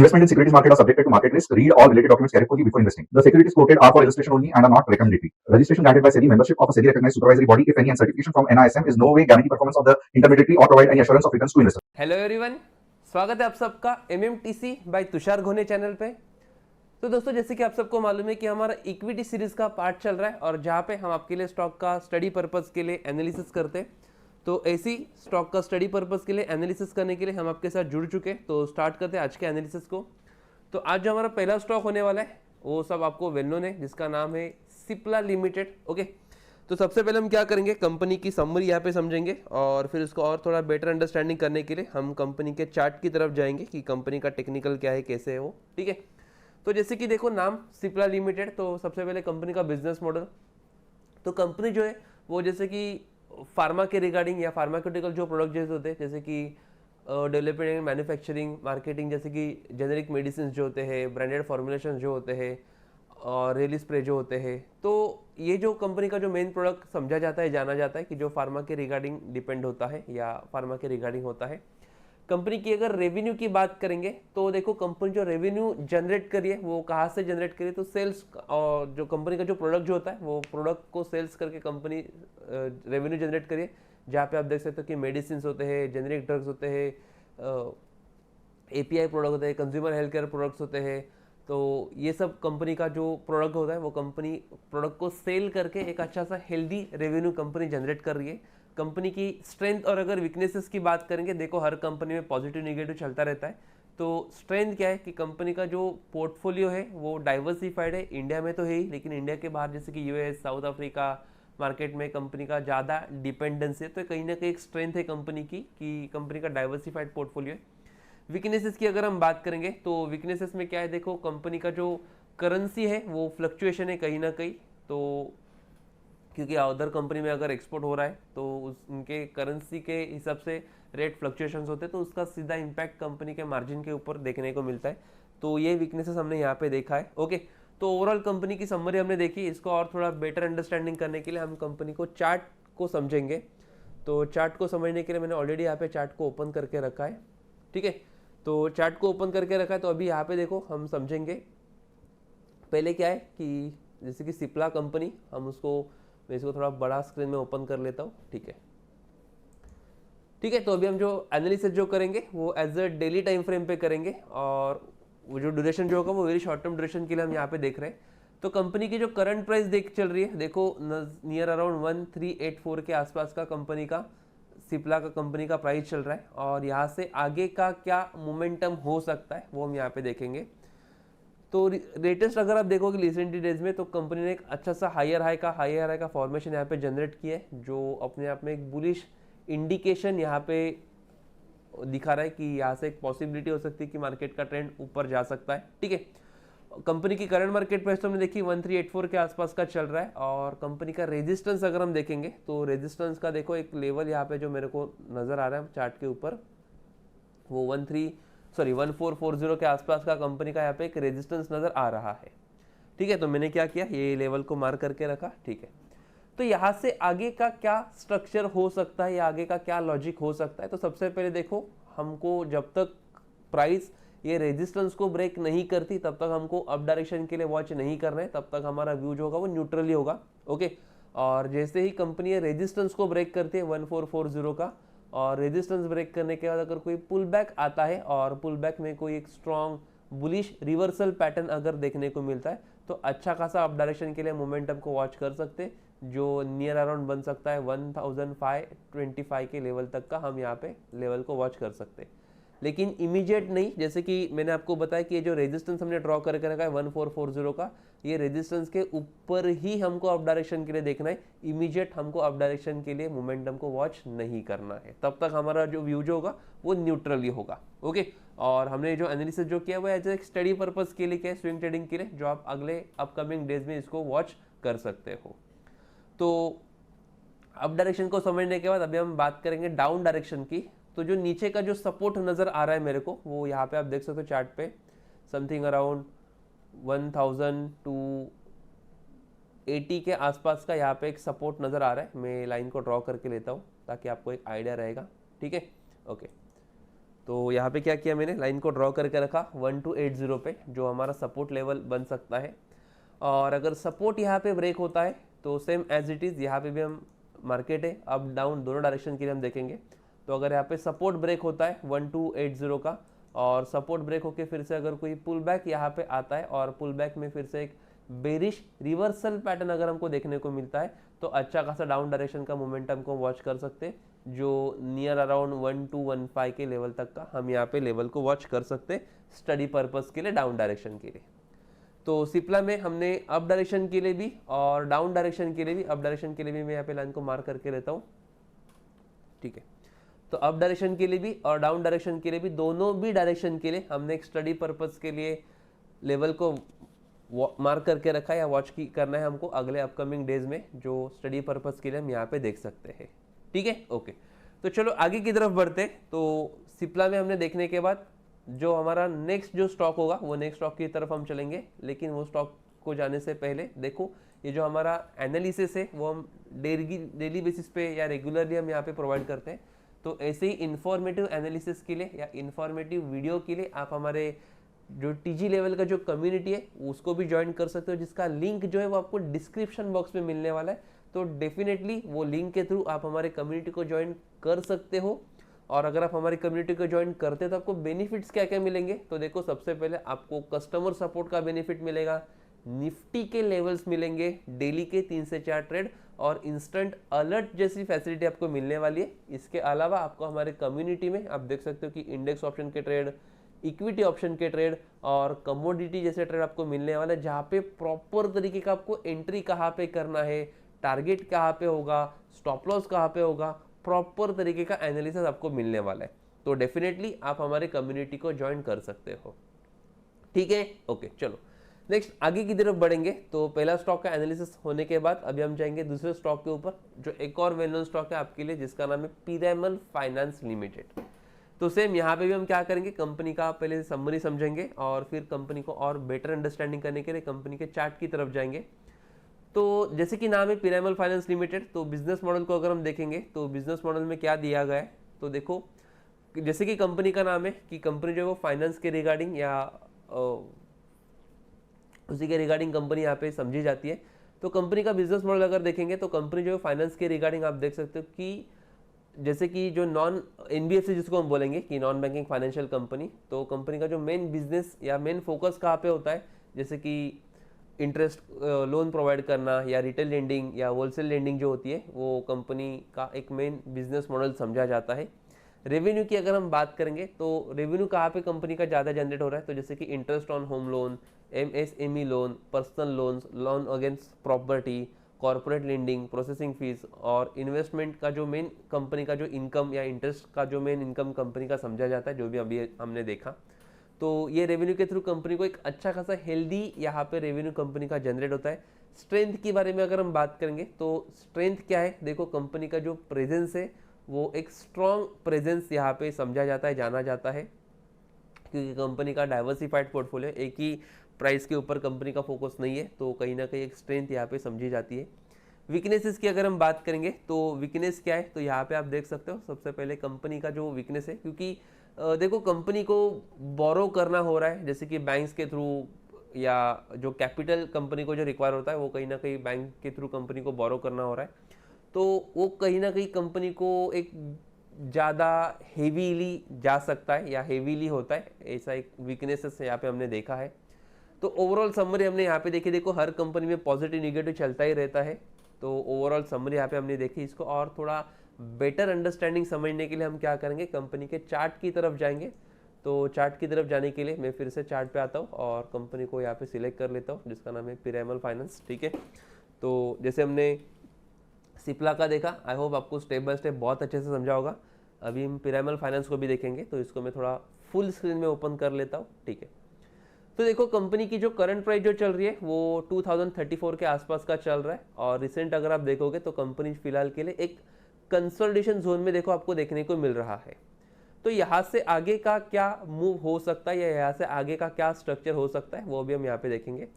Investment in securities market are subjected to market risk. Read all related documents carefully before investing. The securities quoted are for illustration only and are not recommendatory. Registration granted by SEBI. Membership of a SEBI recognized supervisory body, if any, and certification from NISM is no way guarantee performance of the intermediary or provide any assurance of returns to investors. Hello everyone, स्वागत है आप सबका MMTC bye Tushar घोने channel पे। तो दोस्तों, जैसे कि आप सबको मालूम है कि हमारा इक्विटी सीरीज का पार्ट चल रहा है और जहाँ पे हम आपके लिए स्टॉक का स्टडी पर्पस के लिए एनालिसिस करते हैं। तो ऐसी स्टॉक का स्टडी पर्पस के लिए एनालिसिस करने के लिए हम आपके साथ जुड़ चुके हैं। तो स्टार्ट करते हैं आज के एनालिसिस को। तो आज जो हमारा पहला स्टॉक होने वाला है वो सब आपको वेल नोन है, जिसका नाम है सिप्ला लिमिटेड। ओके, तो सबसे पहले हम क्या करेंगे, कंपनी की समरी यहाँ पे समझेंगे और फिर इसको और थोड़ा बेटर अंडरस्टैंडिंग करने के लिए हम कंपनी के चार्ट की तरफ जाएंगे कि कंपनी का टेक्निकल क्या है, कैसे है वो। ठीक है, तो जैसे कि देखो नाम सिप्ला लिमिटेड, तो सबसे पहले कंपनी का बिजनेस मॉडल। तो कंपनी जो है वो जैसे कि फार्मा के रिगार्डिंग या फार्माक्यूटिकल जो प्रोडक्ट जैसे होते हैं, जैसे कि डेवलपमेंट एंड मैन्युफैक्चरिंग, मार्केटिंग, जैसे कि जेनेरिक मेडिसिन जो होते हैं, ब्रांडेड फॉर्मुलेशन जो होते हैं और रेली स्प्रे जो होते हैं। तो ये जो कंपनी का जो मेन प्रोडक्ट समझा जाता है, जाना जाता है कि जो फार्मा के रिगार्डिंग डिपेंड होता है या फार्मा के रिगार्डिंग होता है। कंपनी की अगर रेवेन्यू की बात करेंगे तो देखो कंपनी जो रेवेन्यू जनरेट करी है वो कहाँ से जनरेट करी, तो सेल्स, और जो कंपनी का जो प्रोडक्ट जो होता है वो प्रोडक्ट को सेल्स करके कंपनी रेवेन्यू जनरेट करी है। जहाँ पे आप देख सकते हो कि मेडिसिन होते हैं, जेनेरिक ड्रग्स होते हैं, API प्रोडक्ट होते हैं, कंज्यूमर हेल्थ केयर प्रोडक्ट्स होते हैं। तो ये सब कंपनी का जो प्रोडक्ट होता है वो कंपनी प्रोडक्ट को सेल करके एक अच्छा सा हेल्दी रेवेन्यू कंपनी जनरेट कर रही है। कंपनी की स्ट्रेंथ और अगर वीकनेसेस की बात करेंगे, देखो हर कंपनी में पॉजिटिव निगेटिव चलता रहता है। तो स्ट्रेंथ क्या है कि कंपनी का जो पोर्टफोलियो है वो डाइवर्सिफाइड है। इंडिया में तो है ही, लेकिन इंडिया के बाहर जैसे कि US, साउथ अफ्रीका मार्केट में कंपनी का ज़्यादा डिपेंडेंस है। तो कहीं ना कहीं एक स्ट्रेंथ है कंपनी की कि कंपनी का डाइवर्सिफाइड पोर्टफोलियो है। वीकनेसेस की अगर हम बात करेंगे तो वीकनेसेस में क्या है, देखो कंपनी का जो करेंसी है वो फ्लक्चुएशन है कहीं ना कहीं। तो क्योंकि अदर कंपनी में अगर एक्सपोर्ट हो रहा है तो उनके करेंसी के हिसाब से रेट फ्लक्चुएशंस होते हैं, तो उसका सीधा इम्पैक्ट कंपनी के मार्जिन के ऊपर देखने को मिलता है। तो ये वीकनेसेस हमने यहाँ पे देखा है। ओके, तो ओवरऑल कंपनी की समरी हमने देखी। इसको और थोड़ा बेटर अंडरस्टैंडिंग करने के लिए हम कंपनी को चार्ट को समझेंगे। तो चार्ट को समझने के लिए मैंने ऑलरेडी यहाँ पे चार्ट को ओपन करके रखा है। ठीक है, तो चार्ट को ओपन करके रखा है। तो अभी यहाँ पे देखो हम समझेंगे पहले क्या है कि जैसे कि सिप्ला कंपनी, हम उसको, मैं इसको थोड़ा बड़ा स्क्रीन में ओपन कर लेता हूँ। ठीक है, ठीक है। तो अभी हम जो एनालिसिस जो करेंगे वो as a daily time frame पे करेंगे और वो जो ड्यूरेशन जो होगा वो वेरी शॉर्ट टर्म ड्यूरेशन के लिए हम यहाँ पे देख रहे हैं। तो कंपनी की जो करंट प्राइस देख चल रही है, देखो नियर अराउंड 1384 के आसपास का कंपनी का, सिप्ला का कंपनी का प्राइस चल रहा है। और यहाँ से आगे का क्या मोमेंटम हो सकता है वो हम यहाँ पे देखेंगे। तो लेटेस्ट अगर आप देखोगे रिसेंट डेज में, तो कंपनी ने एक अच्छा सा हायर हाई का फॉर्मेशन यहाँ पे जनरेट किया है, जो अपने आप में एक बुलिश इंडिकेशन यहाँ पे दिखा रहा है कि यहाँ से एक पॉसिबिलिटी हो सकती है कि मार्केट का ट्रेंड ऊपर जा सकता है। ठीक है, कंपनी की करंट मार्केट प्राइस तो हमने देखी 1384 के आसपास का चल रहा है। और कंपनी का रेजिस्टेंस अगर हम देखेंगे तो रेजिस्टेंस का देखो एक लेवल यहाँ पे जो मेरे को नजर आ रहा है चार्ट के ऊपर, वो 1440 के आसपास का कंपनी का यहाँ पे एक रेजिस्टेंस नजर आ रहा है। ठीक है, तो मैंने क्या किया, ये लेवल को मार्क करके रखा। ठीक है, तो यहाँ से आगे का क्या स्ट्रक्चर हो सकता है या आगे का क्या लॉजिक हो सकता है। तो सबसे पहले देखो, हमको जब तक प्राइस ये रेजिस्टेंस को ब्रेक नहीं करती तब तक हमको अप डायरेक्शन के लिए वॉच नहीं करना है, तब तक हमारा व्यू जो होगा वो न्यूट्रली होगा। ओके, और जैसे ही कंपनी रेजिस्टेंस को ब्रेक करती है 1440 का, और रेजिस्टेंस ब्रेक करने के बाद अगर कोई पुल बैक आता है और पुल बैक में कोई एक स्ट्रॉन्ग बुलिश रिवर्सल पैटर्न अगर देखने को मिलता है, तो अच्छा खासा अप डायरेक्शन के लिए मोमेंटम को वॉच कर सकते हैं, जो नियर अराउंड बन सकता है 1525 के लेवल तक का हम यहाँ पे लेवल को वॉच कर सकते हैं। लेकिन इमीडिएट नहीं, जैसे कि मैंने आपको बताया कि ये जो रेजिस्टेंस हमने ड्रॉ करके रखा है 1440 का, ये रेजिस्टेंस के ऊपर ही हमको अप डायरेक्शन के लिए देखना है। इमीडिएट हमको अप डायरेक्शन के लिए मोमेंटम को वॉच नहीं करना है, तब तक हमारा जो व्यू जो होगा वो न्यूट्रली होगा। ओके, और हमने जो एनालिसिस जो किया वो एज ए स्टडी पर्पज के लिए किया, स्विंग ट्रेडिंग के लिए, जो आप अगले अपकमिंग डेज में इसको वॉच कर सकते हो। तो अप डायरेक्शन को समझने के बाद अभी हम बात करेंगे डाउन डायरेक्शन की। तो जो नीचे का जो सपोर्ट नजर आ रहा है मेरे को, वो यहाँ पे आप देख सकते हो चार्ट पे, समथिंग अराउंड 1080 के आसपास का यहाँ पे एक सपोर्ट नजर आ रहा है। मैं लाइन को ड्रॉ करके लेता हूँ ताकि आपको एक आइडिया रहेगा। ठीक है, ओके। तो यहाँ पे क्या किया मैंने, लाइन को ड्रॉ करके रखा 1280 पे, जो हमारा सपोर्ट लेवल बन सकता है। और अगर सपोर्ट यहाँ पे ब्रेक होता है तो सेम एज इट इज़ यहाँ पे भी हम मार्केट है अप डाउन दोनों डायरेक्शन के लिए हम देखेंगे। तो अगर यहाँ पे सपोर्ट ब्रेक होता है 1280 का, और सपोर्ट ब्रेक होके फिर से अगर कोई पुल बैक यहाँ पे आता है और पुल बैक में फिर से एक बेरिश रिवर्सल पैटर्न अगर हमको देखने को मिलता है, तो अच्छा खासा डाउन डायरेक्शन का मोमेंटम को वॉच कर सकते हैं, जो नियर अराउंड 1215 के लेवल तक का हम यहाँ पे लेवल को वॉच कर सकते हैं स्टडी पर्पस के लिए, डाउन डायरेक्शन के लिए। तो सिप्ला में हमने अप डायरेक्शन के लिए भी और डाउन डायरेक्शन के लिए भी, अप डायरेक्शन के लिए भी मैं यहाँ पे लाइन को मार्क करके रहता हूँ, ठीक है। तो अप डायरेक्शन के लिए भी और डाउन डायरेक्शन के लिए भी, दोनों भी डायरेक्शन के लिए हमने एक स्टडी पर्पस के लिए लेवल को मार्क करके रखा है या वॉच की करना है हमको अगले अपकमिंग डेज में, जो स्टडी पर्पस के लिए हम यहाँ पे देख सकते हैं, ठीक है। ओके, तो चलो आगे की तरफ बढ़ते। तो सिप्ला में हमने देखने के बाद जो हमारा नेक्स्ट जो स्टॉक होगा वो नेक्स्ट स्टॉक की तरफ हम चलेंगे, लेकिन वो स्टॉक को जाने से पहले देखो ये जो हमारा एनालिसिस है वो हम डेली बेसिस पे या रेगुलरली हम यहाँ पे प्रोवाइड करते हैं। तो ऐसे ही इंफॉर्मेटिव एनालिसिस के लिए या इंफॉर्मेटिव वीडियो के लिए आप हमारे जो टीजी लेवल का जो कम्युनिटी है उसको भी ज्वाइन कर सकते हो, जिसका लिंक जो है वो आपको डिस्क्रिप्शन बॉक्स में मिलने वाला है। तो डेफिनेटली वो लिंक के थ्रू आप हमारे कम्युनिटी को ज्वाइन कर सकते हो। और अगर आप हमारी कम्युनिटी को ज्वाइन करते हो तो आपको बेनिफिट्स क्या क्या मिलेंगे, तो देखो सबसे पहले आपको कस्टमर सपोर्ट का बेनिफिट मिलेगा, निफ्टी के लेवल्स मिलेंगे, डेली के 3 से 4 ट्रेड और इंस्टेंट अलर्ट जैसी फैसिलिटी आपको मिलने वाली है। इसके अलावा आपको हमारे कम्युनिटी में आप देख सकते हो कि इंडेक्स ऑप्शन के ट्रेड, इक्विटी ऑप्शन के ट्रेड और कमोडिटी जैसे ट्रेड आपको मिलने वाला है, जहाँ पे प्रॉपर तरीके का आपको एंट्री कहाँ पे करना है, टारगेट कहाँ पे होगा, स्टॉप लॉस कहाँ पे होगा, प्रॉपर तरीके का एनालिसिस आपको मिलने वाला है। तो डेफिनेटली आप हमारे कम्युनिटी को ज्वाइन कर सकते हो, ठीक है। ओके, चलो नेक्स्ट आगे की तरफ बढ़ेंगे। तो पहला स्टॉक का एनालिसिस होने के बाद अभी हम जाएंगे दूसरे स्टॉक के ऊपर, जो एक और वेल नोन स्टॉक है आपके लिए, जिसका नाम है पीरामल फाइनेंस लिमिटेड। तो सेम यहाँ पे भी हम क्या करेंगे, कंपनी का पहले समरी समझेंगे और फिर कंपनी को और बेटर अंडरस्टैंडिंग करने के लिए कंपनी के चार्ट की तरफ जाएंगे। तो जैसे कि नाम है पीरामल फाइनेंस लिमिटेड, तो बिजनेस मॉडल को अगर हम देखेंगे तो बिजनेस मॉडल में क्या दिया गया है, तो देखो जैसे कि कंपनी का नाम है कि कंपनी जो है वो फाइनेंस के रिगार्डिंग या उसी के रिगार्डिंग कंपनी यहाँ पे समझी जाती है। तो कंपनी का बिजनेस मॉडल अगर देखेंगे तो कंपनी जो है फाइनेंस के रिगार्डिंग आप देख सकते हो कि जैसे कि जो नॉन एनबीएफसी जिसको हम बोलेंगे कि नॉन बैंकिंग फाइनेंशियल कंपनी, तो कंपनी का जो मेन बिजनेस या मेन फोकस कहाँ पे होता है, जैसे कि इंटरेस्ट लोन प्रोवाइड करना या रिटेल लेंडिंग या होलसेल लेंडिंग जो होती है, वो कंपनी का एक मेन बिजनेस मॉडल समझा जाता है। रेवेन्यू की अगर हम बात करेंगे तो रेवेन्यू कहाँ पे कंपनी का ज़्यादा जनरेट हो रहा है, तो जैसे कि interest on home loan, MSME loan, personal loans, loan against property, corporate lending, processing fees और इन्वेस्टमेंट का जो मेन कंपनी का जो इनकम या इंटरेस्ट का जो मेन इनकम कंपनी का समझा जाता है, जो भी अभी हमने देखा। तो ये रेवेन्यू के थ्रू कंपनी को एक अच्छा खासा हेल्दी यहाँ पे रेवेन्यू कंपनी का जनरेट होता है। स्ट्रेंथ की बारे में अगर हम बात करेंगे तो स्ट्रेंथ क्या है, देखो कंपनी का जो प्रेजेंस है वो एक स्ट्रॉन्ग प्रेजेंस यहाँ पे समझा जाता है, जाना जाता है, क्योंकि कंपनी का डाइवर्सिफाइड पोर्टफोलियो, एक ही प्राइस के ऊपर कंपनी का फोकस नहीं है, तो कहीं ना कहीं एक स्ट्रेंथ यहाँ पे समझी जाती है। वीकनेसेस की अगर हम बात करेंगे तो वीकनेस क्या है, तो यहाँ पे आप देख सकते हो सबसे पहले कंपनी का जो वीकनेस है, क्योंकि देखो कंपनी को बोरो करना हो रहा है, जैसे कि बैंक्स के थ्रू या जो कैपिटल कंपनी को जो रिक्वायर होता है वो कहीं ना कहीं बैंक के थ्रू कंपनी को बोरो करना हो रहा है, तो वो कहीं ना कहीं कंपनी को एक ज़्यादा हेवीली जा सकता है या हेवीली होता है, ऐसा एक वीकनेसेस यहाँ पे हमने देखा है। तो ओवरऑल समरी हमने यहाँ पे देखी, देखो हर कंपनी में पॉजिटिव निगेटिव चलता ही रहता है, तो ओवरऑल समरी यहाँ पे हमने देखी। इसको और थोड़ा बेटर अंडरस्टैंडिंग समझने के लिए हम क्या करेंगे, कंपनी के चार्ट की तरफ जाएंगे। तो चार्ट की तरफ जाने के लिए मैं फिर से चार्ट पे आता हूँ और कंपनी को यहाँ पे सिलेक्ट कर लेता हूँ, जिसका नाम है पीरामल फाइनेंस, ठीक है। तो जैसे हमने सिप्ला का देखा, आई होप आपको स्टेप बाय स्टेप बहुत अच्छे से समझा होगा। अभी हम पीरामल फाइनेंस को भी देखेंगे, तो इसको मैं थोड़ा फुल स्क्रीन में ओपन कर लेता हूँ, ठीक है। तो देखो कंपनी की जो करंट प्राइस जो चल रही है वो 2034 के आसपास का चल रहा है, और रिसेंट अगर आप देखोगे तो कंपनी फिलहाल के लिए एक कंसोलिडेशन जोन में देखो आपको देखने को मिल रहा है। तो यहाँ से आगे का क्या मूव हो सकता है या यहाँ से आगे का क्या स्ट्रक्चर हो सकता है, वो भी हम यहाँ पे देखेंगे।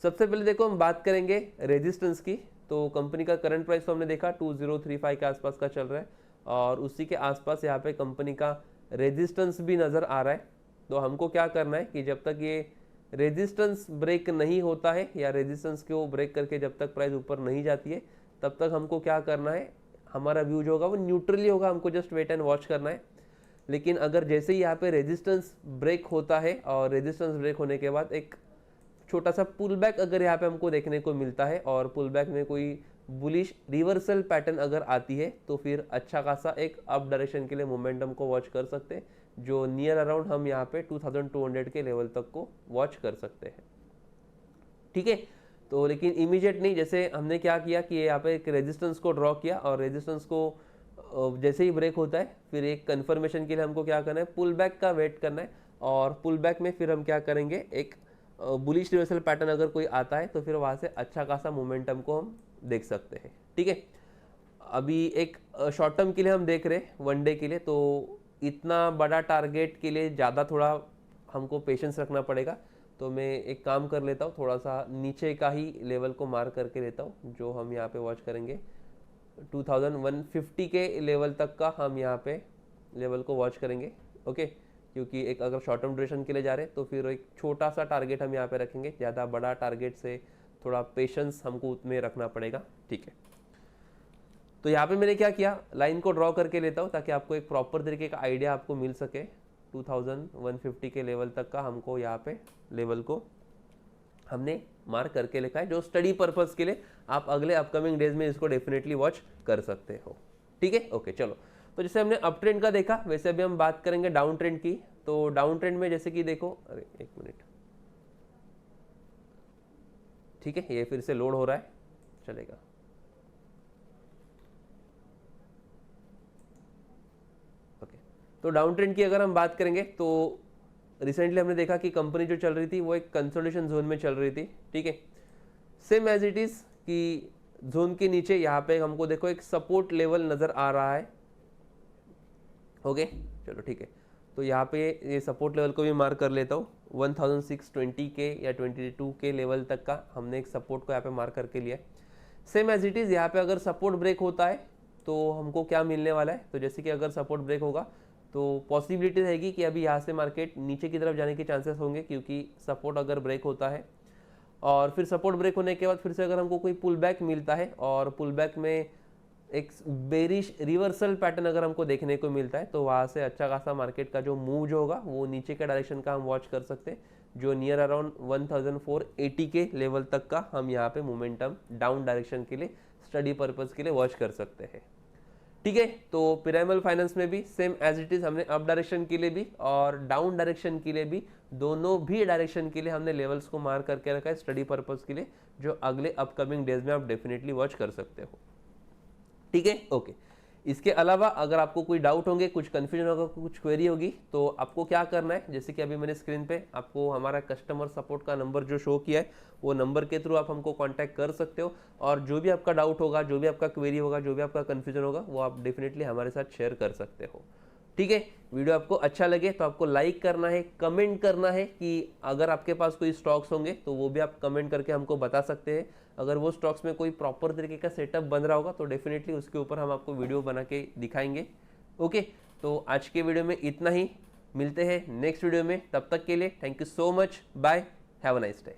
सबसे पहले देखो हम बात करेंगे रेजिस्टेंस की। तो कंपनी का करंट प्राइस तो हमने देखा 2035 के आसपास का चल रहा है, और उसी के आसपास यहाँ पे कंपनी का रेजिस्टेंस भी नज़र आ रहा है। तो हमको क्या करना है कि जब तक ये रेजिस्टेंस ब्रेक नहीं होता है या रेजिस्टेंस को ब्रेक करके जब तक प्राइस ऊपर नहीं जाती है, तब तक हमको क्या करना है, हमारा व्यू जो होगा वो न्यूट्रली होगा, हमको जस्ट वेट एंड वॉच करना है। लेकिन अगर जैसे ही यहाँ पे रेजिस्टेंस ब्रेक होता है और रेजिस्टेंस ब्रेक होने के बाद एक छोटा सा पुल बैक अगर यहाँ पे हमको देखने को मिलता है और पुल बैक में कोई बुलिश रिवर्सल पैटर्न अगर आती है, तो फिर अच्छा खासा एक अप डायरेक्शन के लिए मोमेंटम को वॉच कर सकते हैं, जो नियर अराउंड हम यहाँ पे 2200 के लेवल तक को वॉच कर सकते हैं। ठीक है, तो लेकिन इमीडिएट नहीं, जैसे हमने क्या किया कि यहाँ पे एक रेजिस्टेंस को ड्रॉ किया और रेजिस्टेंस को जैसे ही ब्रेक होता है फिर एक कंफर्मेशन के लिए हमको क्या करना है, पुल बैक का वेट करना है। और पुल बैक में फिर हम क्या करेंगे, एक बुलिश रिवर्सल पैटर्न अगर कोई आता है तो फिर वहाँ से अच्छा खासा मोमेंटम को हम देख सकते हैं। ठीक है, अभी एक शॉर्ट टर्म के लिए हम देख रहे हैं, वन डे के लिए, तो इतना बड़ा टारगेट के लिए ज़्यादा थोड़ा हमको पेशेंस रखना पड़ेगा। तो मैं एक काम कर लेता हूँ, थोड़ा सा नीचे का ही लेवल को मार्क करके लेता हूँ, जो हम यहाँ पे वॉच करेंगे 2150 के लेवल तक का हम यहाँ पे लेवल को वॉच करेंगे। ओके, क्योंकि एक अगर शॉर्ट टर्म ड्यूरेशन के लिए जा रहे हैं तो फिर एक छोटा सा टारगेट हम यहाँ पे रखेंगे, ज़्यादा बड़ा टारगेट से थोड़ा पेशेंस हमको उसमें रखना पड़ेगा। ठीक है, तो यहाँ पे मैंने क्या किया, लाइन को ड्रॉ करके लेता हूँ ताकि आपको एक प्रॉपर तरीके का आइडिया आपको मिल सके। 2150 के लेवल तक का हमको यहाँ पे लेवल को हमने मार्क करके लिखा है, जो स्टडी पर्पस के लिए आप अगले अपकमिंग डेज में इसको डेफिनेटली वॉच कर सकते हो। ठीक है, ओके, चलो। तो जैसे हमने अप ट्रेंड का देखा, वैसे अभी हम बात करेंगे डाउन ट्रेंड की। तो डाउन ट्रेंड में जैसे कि देखो, अरे एक मिनट, ठीक है, ये फिर से लोड हो रहा है, चलेगा। ओके, तो डाउन ट्रेंड की अगर हम बात करेंगे तो रिसेंटली हमने देखा कि कंपनी जो चल रही थी वो एक कंसोलिडेशन जोन में चल रही थी। ठीक है, सेम एज इट इज कि जोन के नीचे यहाँ पे हमको देखो एक सपोर्ट लेवल नजर आ रहा है। ओके, चलो ठीक है, तो यहाँ पे ये सपोर्ट लेवल को भी मार्क कर लेता हूँ। 1620 के या 22 के लेवल तक का हमने एक सपोर्ट को यहाँ पे मार्क करके लिया है। सेम एज इट इज़ यहाँ पे अगर सपोर्ट ब्रेक होता है तो हमको क्या मिलने वाला है, तो जैसे कि अगर सपोर्ट ब्रेक होगा तो पॉसिबिलिटी रहेगी कि अभी यहाँ से मार्केट नीचे की तरफ जाने के चांसेस होंगे, क्योंकि सपोर्ट अगर ब्रेक होता है और फिर सपोर्ट ब्रेक होने के बाद फिर से अगर हमको कोई पुल बैक मिलता है और पुल बैक में एक बेरिश रिवर्सल पैटर्न अगर हमको देखने को मिलता है, तो वहाँ से अच्छा खासा मार्केट का जो मूव जो होगा वो नीचे के डायरेक्शन का हम वॉच कर सकते हैं, जो नियर अराउंड 1480 के लेवल तक का हम यहाँ पे मोमेंटम डाउन डायरेक्शन के लिए स्टडी पर्पस के लिए वॉच कर सकते हैं। ठीक है, तो पिरामिडल फाइनेंस में भी सेम एज इट इज हमने अप डायरेक्शन के लिए भी और डाउन डायरेक्शन के लिए भी, दोनों भी डायरेक्शन के लिए हमने लेवल्स को मार्क करके रखा है स्टडी पर्पस के लिए, जो अगले अपकमिंग डेज में आप डेफिनेटली वॉच कर सकते हो। ठीक है, ओके। इसके अलावा अगर आपको कोई डाउट होंगे, कुछ कंफ्यूजन होगा, कुछ क्वेरी होगी, तो आपको क्या करना है, जैसे कि अभी मैंने स्क्रीन पे आपको हमारा कस्टमर सपोर्ट का नंबर जो शो किया है, वो नंबर के थ्रू आप हमको कांटेक्ट कर सकते हो और जो भी आपका डाउट होगा, जो भी आपका क्वेरी होगा, जो भी आपका कंफ्यूजन होगा, वो आप डेफिनेटली हमारे साथ शेयर कर सकते हो। ठीक है, वीडियो आपको अच्छा लगे तो आपको लाइक करना है, कमेंट करना है कि अगर आपके पास कोई स्टॉक्स होंगे तो वो भी आप कमेंट करके हमको बता सकते हैं। अगर वो स्टॉक्स में कोई प्रॉपर तरीके का सेटअप बन रहा होगा तो डेफिनेटली उसके ऊपर हम आपको वीडियो बना के दिखाएंगे। ओके, तो आज के वीडियो में इतना ही, मिलते हैं नेक्स्ट वीडियो में, तब तक के लिए thank you so much, bye, have a nice day.